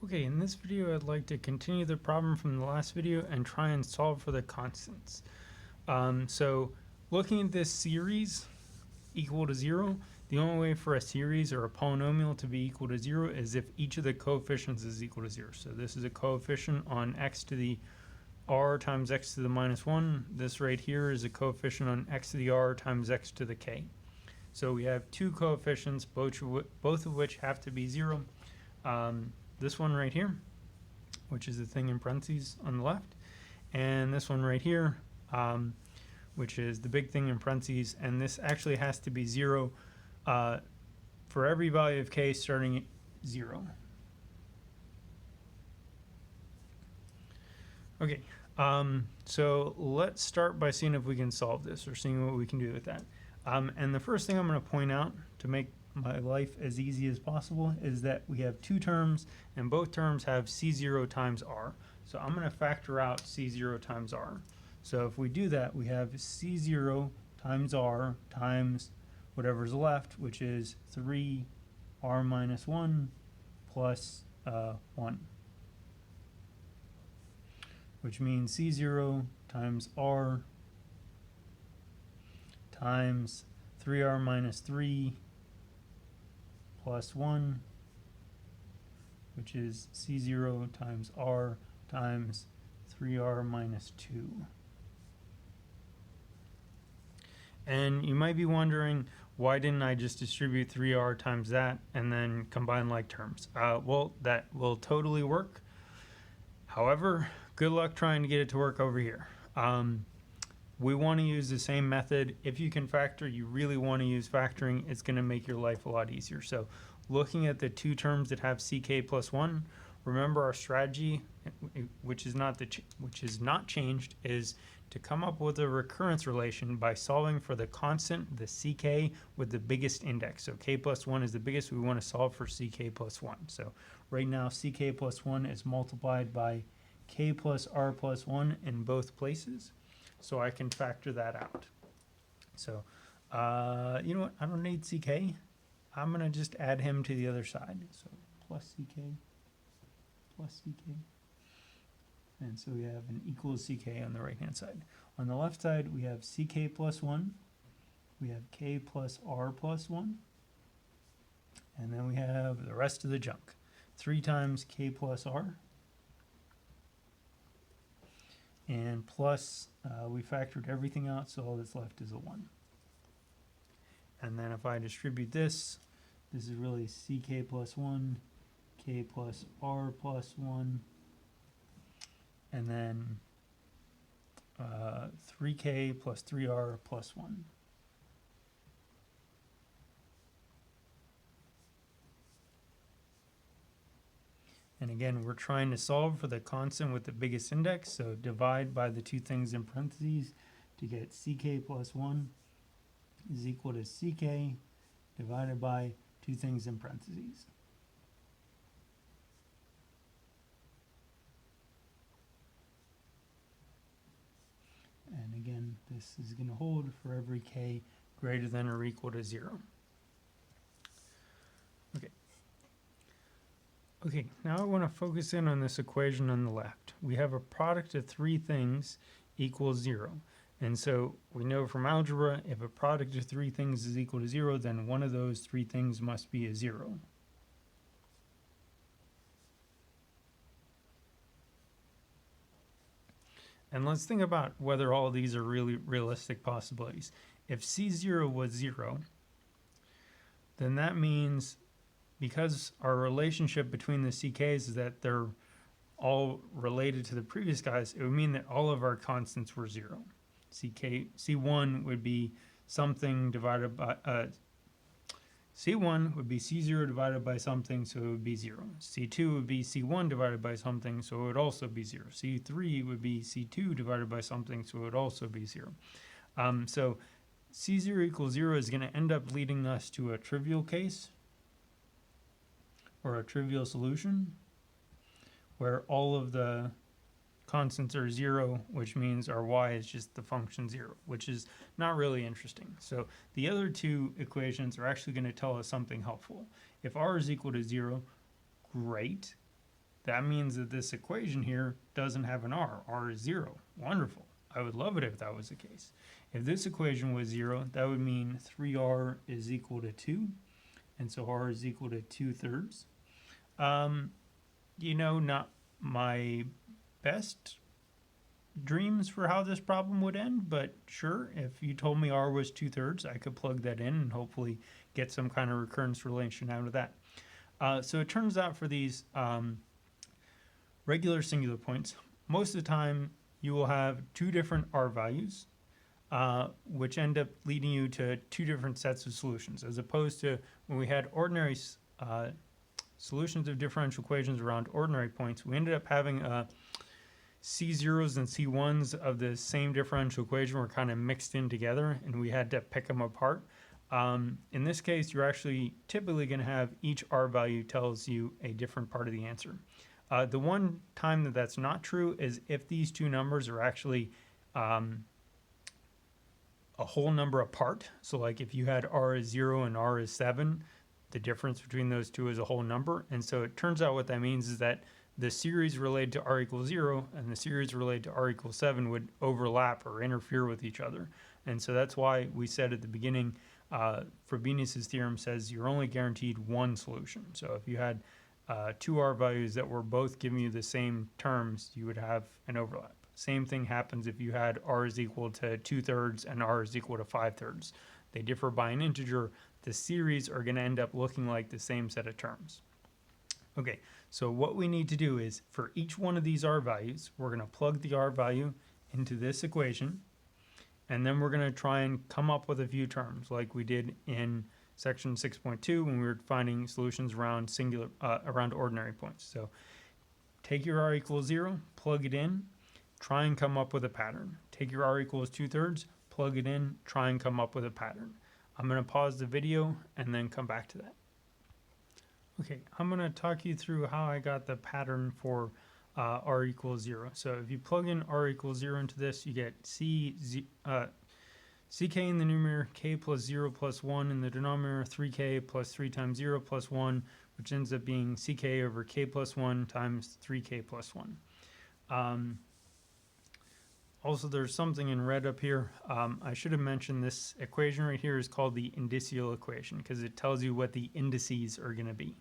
Okay, in this video I'd like to continue the problem from the last video and try and solve for the constants. So looking at this series equal to 0, the only way for a series or a polynomial to be equal to 0 is if each of the coefficients is equal to 0. So this is a coefficient on x to the r times x to the minus 1. This right here is a coefficient on x to the r times x to the k. So we have two coefficients, both of which have to be 0. This one right here, which is the thing in parentheses on the left, and this one right here, which is the big thing in parentheses, and this actually has to be 0 for every value of k starting at 0. Okay, so let's start by seeing if we can solve this or seeing what we can do with that. And the first thing I'm going to point out to make my life as easy as possible is that we have two terms and both terms have C0 times R. So I'm going to factor out C0 times R. So if we do that, we have C0 times R times whatever's left, which is 3R minus 1 plus 1. Which means C0 times R times 3R minus 3 plus 1, which is C0 times R times 3R minus 2. And you might be wondering, why didn't I just distribute 3R times that and then combine like terms? Well, that will totally work. However, good luck trying to get it to work over here. We want to use the same method. If you can factor, you really want to use factoring. It's going to make your life a lot easier. So looking at the two terms that have ck plus 1, remember our strategy, which is not changed, is to come up with a recurrence relation by solving for the constant, the ck, with the biggest index. So k plus 1 is the biggest. We want to solve for ck plus 1. So right now ck plus 1 is multiplied by k plus r plus 1 in both places. So I can factor that out. So, you know what? I don't need ck. I'm going to just add him to the other side. So plus ck, plus ck. And so we have an equals ck on the right-hand side. On the left side, we have ck plus 1. We have k plus r plus 1. And then we have the rest of the junk. 3 times k plus r. And plus, we factored everything out, so all that's left is a 1. And then if I distribute this, this is really ck plus 1, k plus r plus 1, and then 3k plus 3r plus 1. And again, we're trying to solve for the constant with the biggest index, so divide by the two things in parentheses to get ck plus 1 is equal to ck divided by two things in parentheses. And again, this is going to hold for every k greater than or equal to 0. Okay, now I want to focus in on this equation on the left. We have a product of three things equals 0. And so we know from algebra, if a product of three things is equal to 0, then one of those three things must be a 0. And let's think about whether all of these are really realistic possibilities. If C0 was 0, then that means because our relationship between the CKs is that they're all related to the previous guys, it would mean that all of our constants were 0. C1 would be something divided by, C1 would be C0 divided by something, so it would be 0. C2 would be C1 divided by something, so it would also be 0. C3 would be C2 divided by something, so it would also be 0. So C0 equals 0 is going to end up leading us to a trivial case, or a trivial solution, where all of the constants are 0, which means our y is just the function 0, which is not really interesting. So the other two equations are actually going to tell us something helpful. If r is equal to 0, great. that means that this equation here doesn't have an r. R is 0. Wonderful. I would love it if that was the case. If this equation was 0, that would mean 3r is equal to 2, and so r is equal to 2/3. Not my best dreams for how this problem would end, but sure, if you told me r was 2/3, I could plug that in and hopefully get some kind of recurrence relation out of that. So it turns out for these regular singular points, most of the time you will have two different r values, which end up leading you to two different sets of solutions, as opposed to when we had ordinary solutions of differential equations around ordinary points. We ended up having C0s and C1s of the same differential equation were kind of mixed in together, and we had to pick them apart. In this case, you're actually typically going to have each r value tells you a different part of the answer. The one time that that's not true is if these two numbers are actually a whole number apart. So like if you had r is 0 and r is 7, the difference between those two is a whole number. And so it turns out what that means is that the series related to r equals 0 and the series related to r equals 7 would overlap or interfere with each other. And so that's why we said at the beginning, Frobenius' theorem says you're only guaranteed one solution. So if you had two r values that were both giving you the same terms, you would have an overlap. Same thing happens if you had r is equal to 2/3 and r is equal to 5/3. They differ by an integer. The series are going to end up looking like the same set of terms. Okay, so what we need to do is for each one of these r values, we're going to plug the r value into this equation, and then we're going to try and come up with a few terms like we did in section 6.2 when we were finding solutions around around ordinary points. So take your r equals 0, plug it in, try and come up with a pattern. Take your r equals 2/3, plug it in, try and come up with a pattern. I'm going to pause the video and then come back to that. Okay, I'm going to talk you through how I got the pattern for r equals 0. So if you plug in r equals 0 into this, you get ck in the numerator, k plus 0 plus 1 in the denominator, 3k plus 3 times 0 plus 1, which ends up being ck over k plus 1 times 3k plus 1. Also, there's something in red up here. I should have mentioned this equation right here is called the indicial equation because it tells you what the indices are going to be.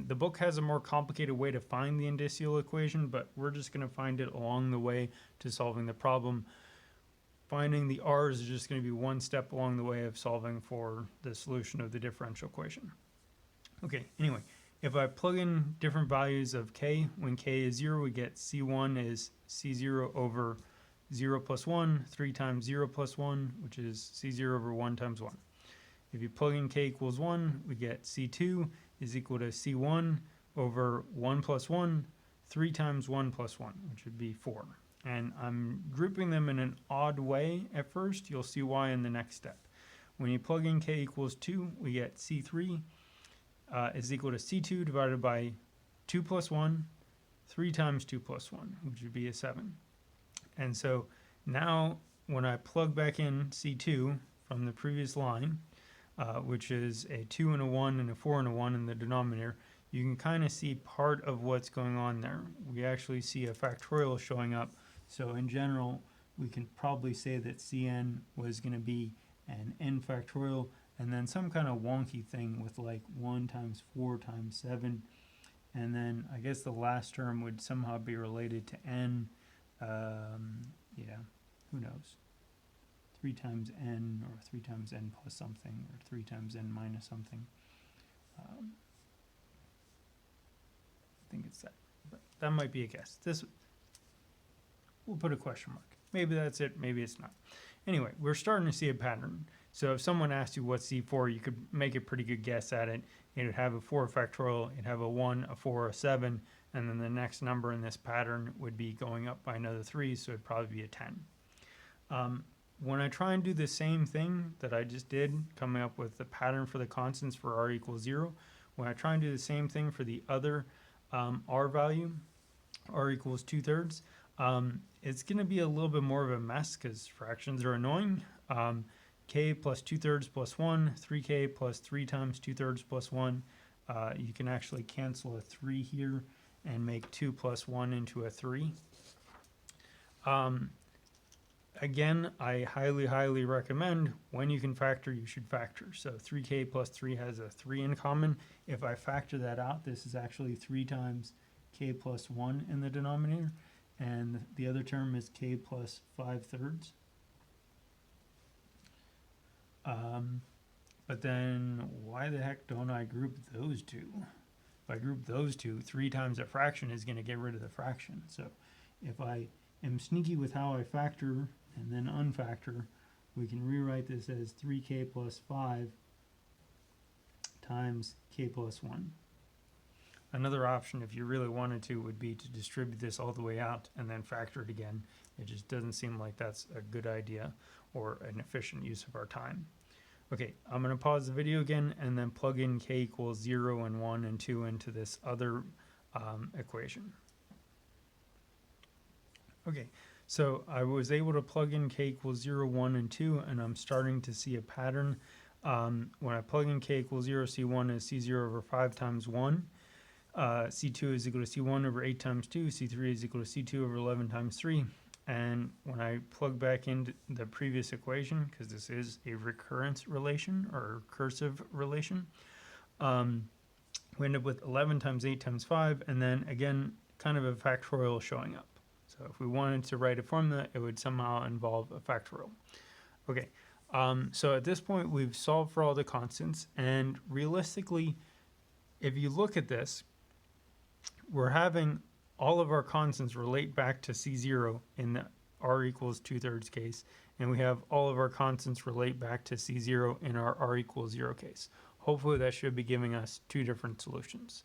The book has a more complicated way to find the indicial equation, but we're just going to find it along the way to solving the problem. Finding the r's is just going to be one step along the way of solving for the solution of the differential equation. Okay, anyway, if I plug in different values of k, when k is 0, we get c1 is c0 over 0 plus 1, 3 times 0 plus 1, which is c0 over 1 times 1. If you plug in k equals 1, we get c2 is equal to c1 over 1 plus 1, 3 times 1 plus 1, which would be 4. And I'm grouping them in an odd way at first. You'll see why in the next step. When you plug in k equals 2, we get c3 is equal to c2 divided by 2 plus 1, 3 times 2 plus 1, which would be a 7. And so now when I plug back in c2 from the previous line, which is a 2 and a 1 and a 4 and a 1 in the denominator, you can kind of see part of what's going on there. We actually see a factorial showing up. So in general, we can probably say that Cn was going to be an n factorial and then some kind of wonky thing with like 1 times 4 times 7. And then I guess the last term would somehow be related to n. Yeah, who knows? 3 times n or 3 times n plus something or 3 times n minus something. I think it's that. But that might be a guess. This, we'll put a question mark. Maybe that's it, maybe it's not. Anyway, we're starting to see a pattern. So if someone asked you what's C4, you could make a pretty good guess at it. It would have a 4 factorial, it'd have a 1, a 4, a 7, and then the next number in this pattern would be going up by another 3, so it'd probably be a 10. When I try and do the same thing that I just did, coming up with the pattern for the constants for r equals 0, when I try and do the same thing for the other r value, r equals 2/3, it's going to be a little bit more of a mess because fractions are annoying. K plus 2/3 plus 1, 3k plus 3 times 2/3 plus 1. You can actually cancel a 3 here, and make 2 plus 1 into a 3. Again, I highly recommend when you can factor, you should factor. So 3k plus 3 has a 3 in common. If I factor that out, this is actually 3 times k plus 1 in the denominator, and the other term is k plus 5/3. But then why the heck don't I group those two? If I group those two, 3 times a fraction is going to get rid of the fraction. So if I am sneaky with how I factor and then unfactor, we can rewrite this as 3k plus 5 times k plus 1. Another option, if you really wanted to, would be to distribute this all the way out and then factor it again. It just doesn't seem like that's a good idea or an efficient use of our time. Okay, I'm going to pause the video again and then plug in k equals 0 and 1 and 2 into this other equation. Okay, so I was able to plug in k equals 0, 1, and 2, and I'm starting to see a pattern. When I plug in k equals 0, C1 is C0 over 5 times 1. C2 is equal to C1 over 8 times 2. C3 is equal to C2 over 11 times 3. And when I plug back into the previous equation, because this is a recurrence relation or recursive relation, we end up with 11 times 8 times 5, and then again, kind of a factorial showing up. So if we wanted to write a formula, it would somehow involve a factorial. Okay, so at this point, we've solved for all the constants, and realistically, if you look at this, we're having all of our constants relate back to C0 in the r equals 2/3 case, and we have all of our constants relate back to C0 in our r equals 0 case. Hopefully that should be giving us two different solutions.